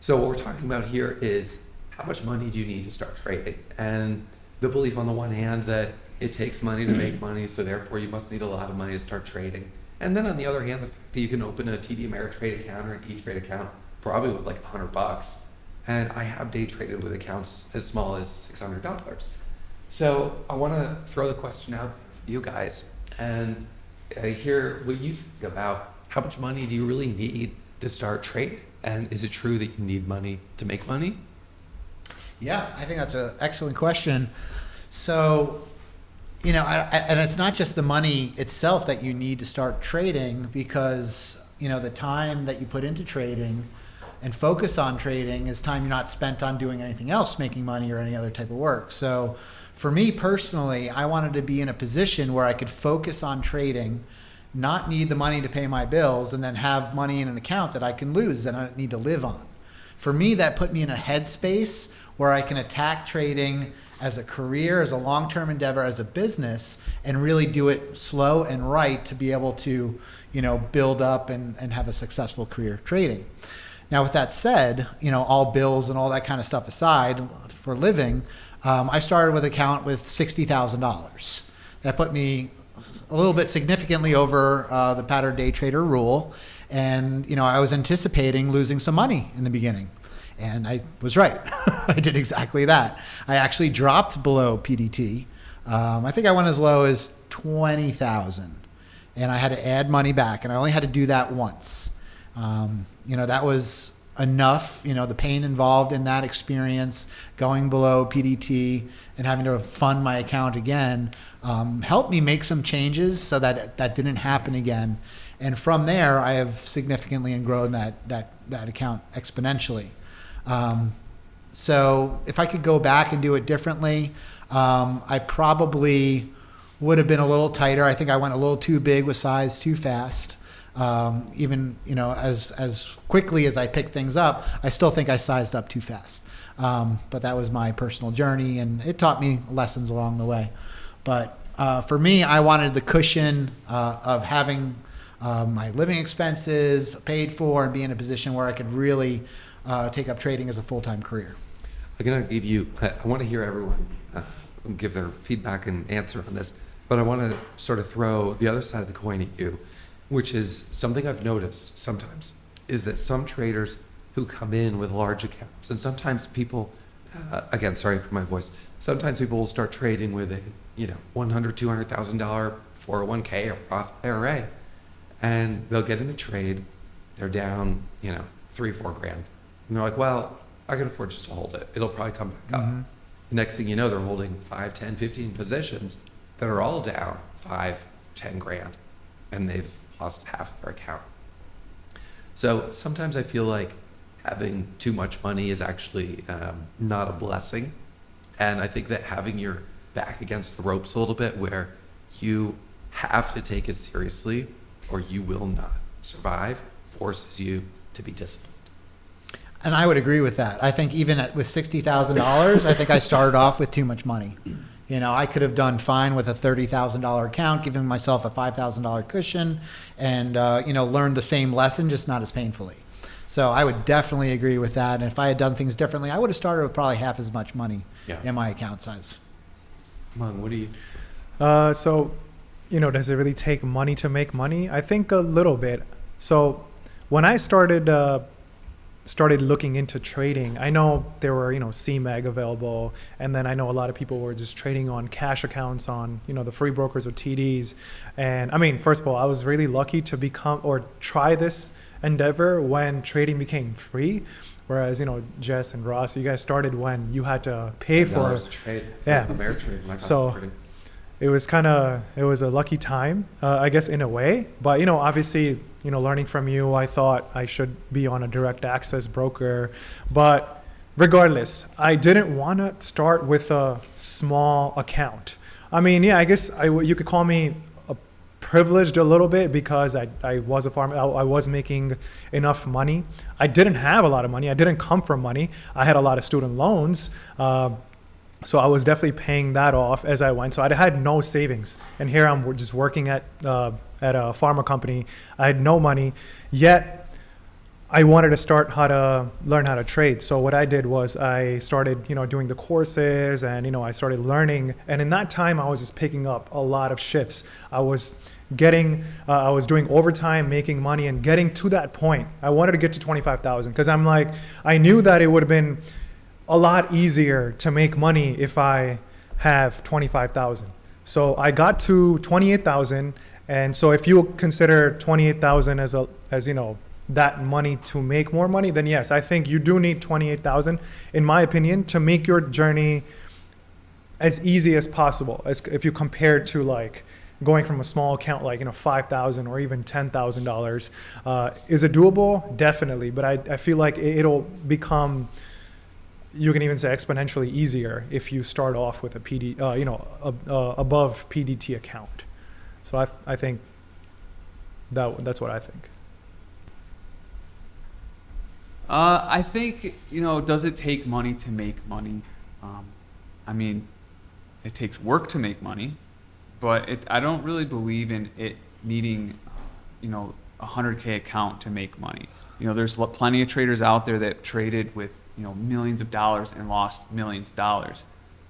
So what we're talking about here is how much money do you need to start trading? And the belief on the one hand that it takes money to make money, so therefore you must need a lot of money to start trading. And then on the other hand, the fact that you can open a TD Ameritrade account or an E-Trade account probably with like $100. And I have day traded with accounts as small as $600. So I want to throw the question out for you guys and hear what you think about how much money do you really need to start trading? And is it true that you need money to make money? Yeah, I think that's an excellent question. So, and it's not just the money itself that you need to start trading, because, the time that you put into trading and focus on trading is time you're not spent on doing anything else, making money or any other type of work. So for me personally, I wanted to be in a position where I could focus on trading, not need the money to pay my bills, and then have money in an account that I can lose and I don't need to live on. For me, that put me in a headspace where I can attack trading as a career, as a long-term endeavor, as a business, and really do it slow and right to be able to, build up and have a successful career trading. Now, with that said, all bills and all that kind of stuff aside for living, I started with an account with $60,000. That put me a little bit significantly over the pattern day trader rule. And, I was anticipating losing some money in the beginning. And I was right. I did exactly that. I actually dropped below PDT. I think I went as low as 20,000, and I had to add money back, and I only had to do that once. That was enough. The pain involved in that experience, going below PDT and having to fund my account again, helped me make some changes so that that didn't happen again. And from there, I have significantly grown that account exponentially. So if I could go back and do it differently, I probably would have been a little tighter. I think I went a little too big with size too fast. Even, as quickly as I picked things up, I still think I sized up too fast. But that was my personal journey, and it taught me lessons along the way. But for me, I wanted the cushion of having my living expenses paid for and be in a position where I could really take up trading as a full-time career. I'm going to give you, I want to hear everyone give their feedback and answer on this, but I want to sort of throw the other side of the coin at you, which is something I've noticed sometimes, is that some traders who come in with large accounts, and sometimes people, again, sorry for my voice, sometimes people will start trading with a, $100,000, $200,000 401k or Roth IRA, and they'll get in a trade, they're down, $3-4 grand. And they're like, well, I can afford just to hold it. It'll probably come back up. Mm-hmm. The next thing you know, they're holding 5, 10, 15 positions that are all down 5, 10 grand, and they've lost half of their account. So sometimes I feel like having too much money is actually not a blessing. And I think that having your back against the ropes a little bit, where you have to take it seriously or you will not survive, forces you to be disciplined. And I would agree with that. I think even with $60,000, I think I started off with too much money. I could have done fine with a $30,000 account, giving myself a $5,000 cushion, and learned the same lesson, just not as painfully. So I would definitely agree with that. And if I had done things differently, I would have started with probably half as much money in my account size. Mon, what do you? Does it really take money to make money? I think a little bit. So when I started looking into trading, I know there were, CMEG available. And then I know a lot of people were just trading on cash accounts on, the free brokers or TDs. And I mean, first of all, I was really lucky to try this endeavor when trading became free. Whereas, Jess and Ross, you guys started when you had to pay for it. Trade. Yeah. Ameritrade. So it was a lucky time, I guess, in a way. But, obviously, learning from you, I thought I should be on a direct access broker. But regardless, I didn't want to start with a small account. I mean, yeah, I guess you could call me privileged a little bit because I was a farmer. I was making enough money. I didn't have a lot of money. I didn't come from money. I had a lot of student loans. So I was definitely paying that off as I went. So I had no savings. And here I'm just working at a pharma company. I had no money. Yet I wanted to learn how to trade. So what I did was I started, doing the courses, and, I started learning. And in that time, I was just picking up a lot of shifts. I was doing overtime, making money, and getting to that point. I wanted to get to 25,000 because I knew that it would have been a lot easier to make money if I have 25,000. So I got to 28,000. And so if you consider 28,000 as that money to make more money, then yes, I think you do need 28,000, in my opinion, to make your journey as easy as possible. As if you compare it to like going from a small account like $5,000 or even $10,000, is it doable? Definitely, but I feel like it'll become, you can even say, exponentially easier if you start off with a above PDT account. So I think that's what I think. I think, does it take money to make money? I mean, it takes work to make money, but I don't really believe in it needing, a 100K account to make money. There's plenty of traders out there that traded with, millions of dollars and lost millions of dollars.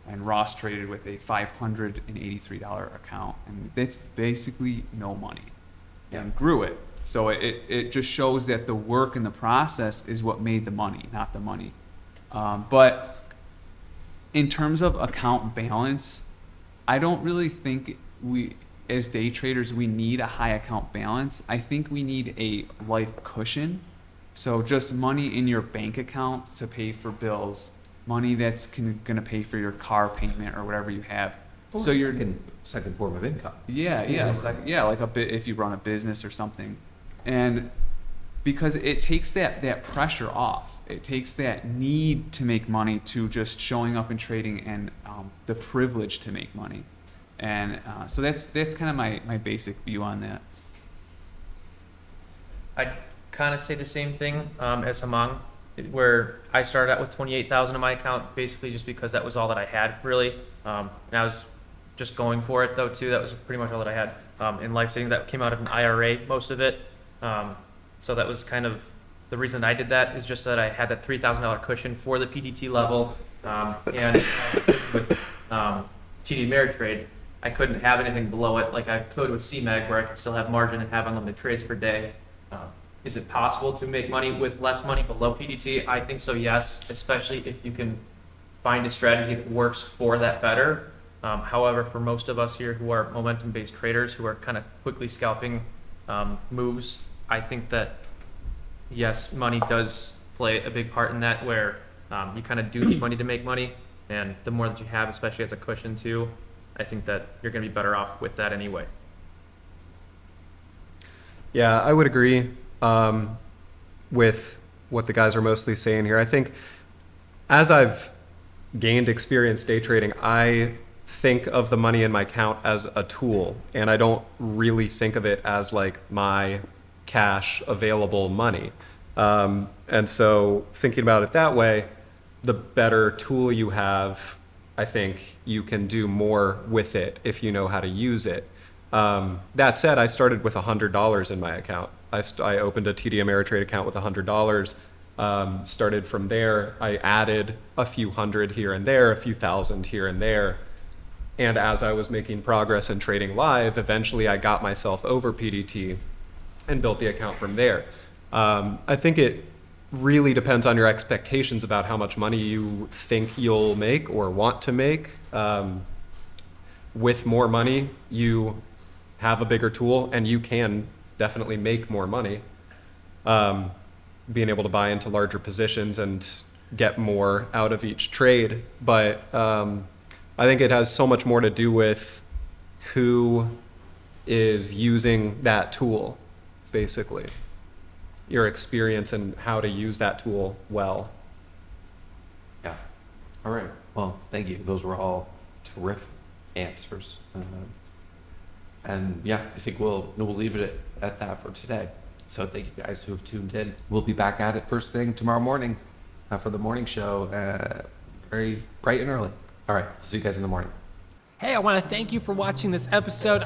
And Ross traded with a $583 account, and that's basically no money, and grew it. So it just shows that the work and the process is what made the money, not the money. But in terms of account balance, I don't really think we, as day traders, we need a high account balance. I think we need a life cushion. So just money in your bank account to pay for bills, money that's going to pay for your car payment or whatever you have. Or so your second form of income. Like a bit if you run a business or something. And because it takes that pressure off. It takes that need to make money to just showing up and trading, and the privilege to make money. And so that's kind of my basic view on that. I'd kind of say the same thing as Hamang, where I started out with 28,000 in my account, basically just because that was all that I had, really. And I was just going for it, though, too. That was pretty much all that I had in life savings. That came out of an IRA, most of it. So that was kind of the reason I did that, is just that I had that $3,000 cushion for the PDT level. And with TD Ameritrade, I couldn't have anything below it like I could with CMEG, where I could still have margin and have unlimited trades per day. Is it possible to make money with less money below PDT? I think so, yes, especially if you can find a strategy that works for that better. However, for most of us here who are momentum-based traders, who are kind of quickly scalping moves, I think that, yes, money does play a big part in that, where you kind of do need money to make money. And the more that you have, especially as a cushion too, I think that you're going to be better off with that anyway. Yeah, I would agree with what the guys are mostly saying here. I think as I've gained experience day trading, I think of the money in my account as a tool, and I don't really think of it as like my cash available money. And so thinking about it that way, the better tool you have, I think you can do more with it if you know how to use it. That said, I started with $100 in my account. I opened a TD Ameritrade account with $100. Started from there. I added a few hundred here and there, a few thousand here and there. And as I was making progress in trading live, eventually I got myself over PDT and built the account from there. I think it really depends on your expectations about how much money you think you'll make or want to make. With more money, you have a bigger tool, and you can definitely make more money. Being able to buy into larger positions and get more out of each trade. But I think it has so much more to do with who is using that tool, basically. Your experience and how to use that tool well. Yeah. All right. Well, thank you. Those were all terrific answers. And yeah, I think we'll leave it at that for today. So thank you guys who have tuned in. We'll be back at it first thing tomorrow morning for the morning show, very bright and early. All right. See you guys in the morning. Hey, I want to thank you for watching this episode.